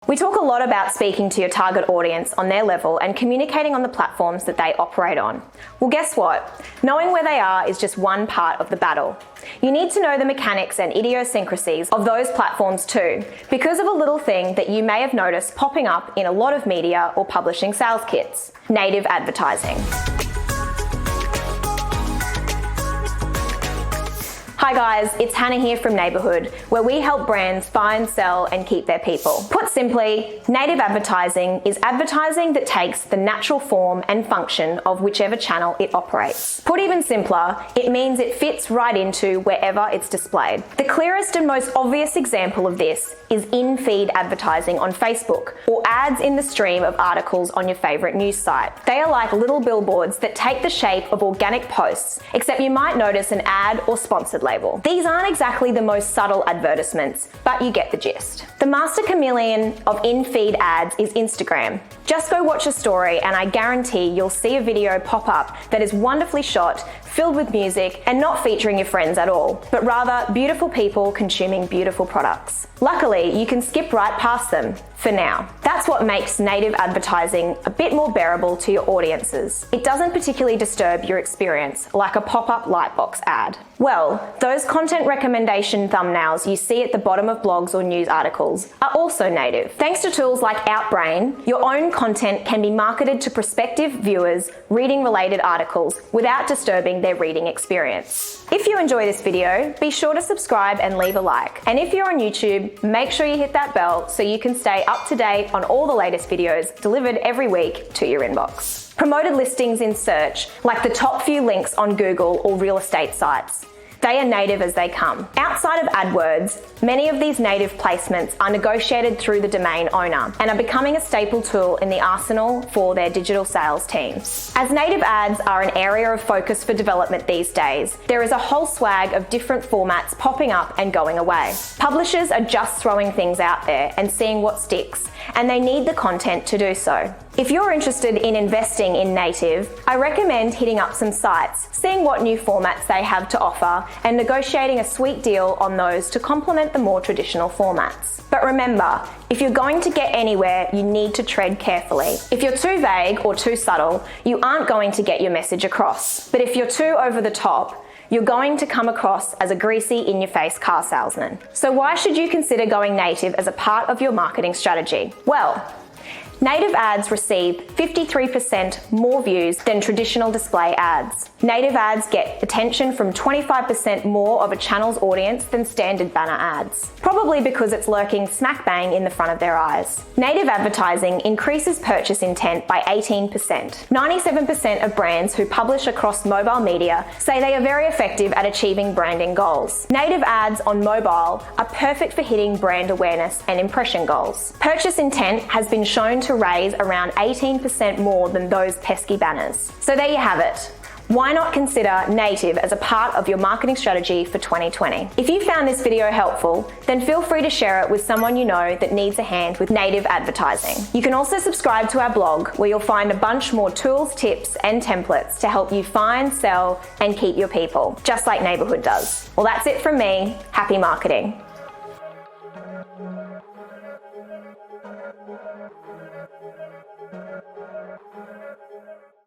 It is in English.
We talk a lot about speaking to your target audience on their level and communicating on the platforms that they operate on. Well, guess what? Knowing where they are is just one part of the battle. You need to know the mechanics and idiosyncrasies of those platforms too, because of a little thing that you may have noticed popping up in a lot of media or publishing sales kits: native advertising. Hi guys, it's Hannah here from Neighbourhood, where we help brands find, sell and keep their people. Put simply, native advertising is advertising that takes the natural form and function of whichever channel it operates. Put even simpler, it means it fits right into wherever it's displayed. The clearest and most obvious example of this is in-feed advertising on Facebook, or ads in the stream of articles on your favourite news site. They are like little billboards that take the shape of organic posts, except you might notice an ad or sponsored label. These aren't exactly the most subtle advertisements, but you get the gist. The master chameleon of in-feed ads is Instagram. Just go watch a story and I guarantee you'll see a video pop up that is wonderfully shot, filled with music, and not featuring your friends at all, but rather beautiful people consuming beautiful products. Luckily, you can skip right past them, for now. That's what makes native advertising a bit more bearable to your audiences. It doesn't particularly disturb your experience like a pop-up lightbox ad. Well, those content recommendation thumbnails you see at the bottom of blogs or news articles are also native. Thanks to tools like Outbrain, your own content can be marketed to prospective viewers reading related articles without disturbing their reading experience. If you enjoy this video, be sure to subscribe and leave a like. And if you're on YouTube, make sure you hit that bell so you can stay up to date on all the latest videos delivered every week to your inbox. Promoted listings in search, like the top few links on Google or real estate sites. They are native as they come. Outside of AdWords, many of these native placements are negotiated through the domain owner and are becoming a staple tool in the arsenal for their digital sales teams. As native ads are an area of focus for development these days, there is a whole swag of different formats popping up and going away. Publishers are just throwing things out there and seeing what sticks, and they need the content to do so. If you're interested in investing in native, I recommend hitting up some sites, seeing what new formats they have to offer, and negotiating a sweet deal on those to complement the more traditional formats. But remember, if you're going to get anywhere, you need to tread carefully. If you're too vague or too subtle, you aren't going to get your message across. But if you're too over the top, you're going to come across as a greasy, in-your-face car salesman. So why should you consider going native as a part of your marketing strategy? Well, native ads receive 53% more views than traditional display ads. Native ads get attention from 25% more of a channel's audience than standard banner ads, probably because it's lurking smack bang in the front of their eyes. Native advertising increases purchase intent by 18%. 97% of brands who publish across mobile media say they are very effective at achieving branding goals. Native ads on mobile are perfect for hitting brand awareness and impression goals. Purchase intent has been shown to raise around 18% more than those pesky banners. So there you have it. Why not consider native as a part of your marketing strategy for 2020? If you found this video helpful, then feel free to share it with someone you know that needs a hand with native advertising. You can also subscribe to our blog, where you'll find a bunch more tools, tips, and templates to help you find, sell, and keep your people, just like Neighbourhood does. Well, that's it from me. Happy marketing.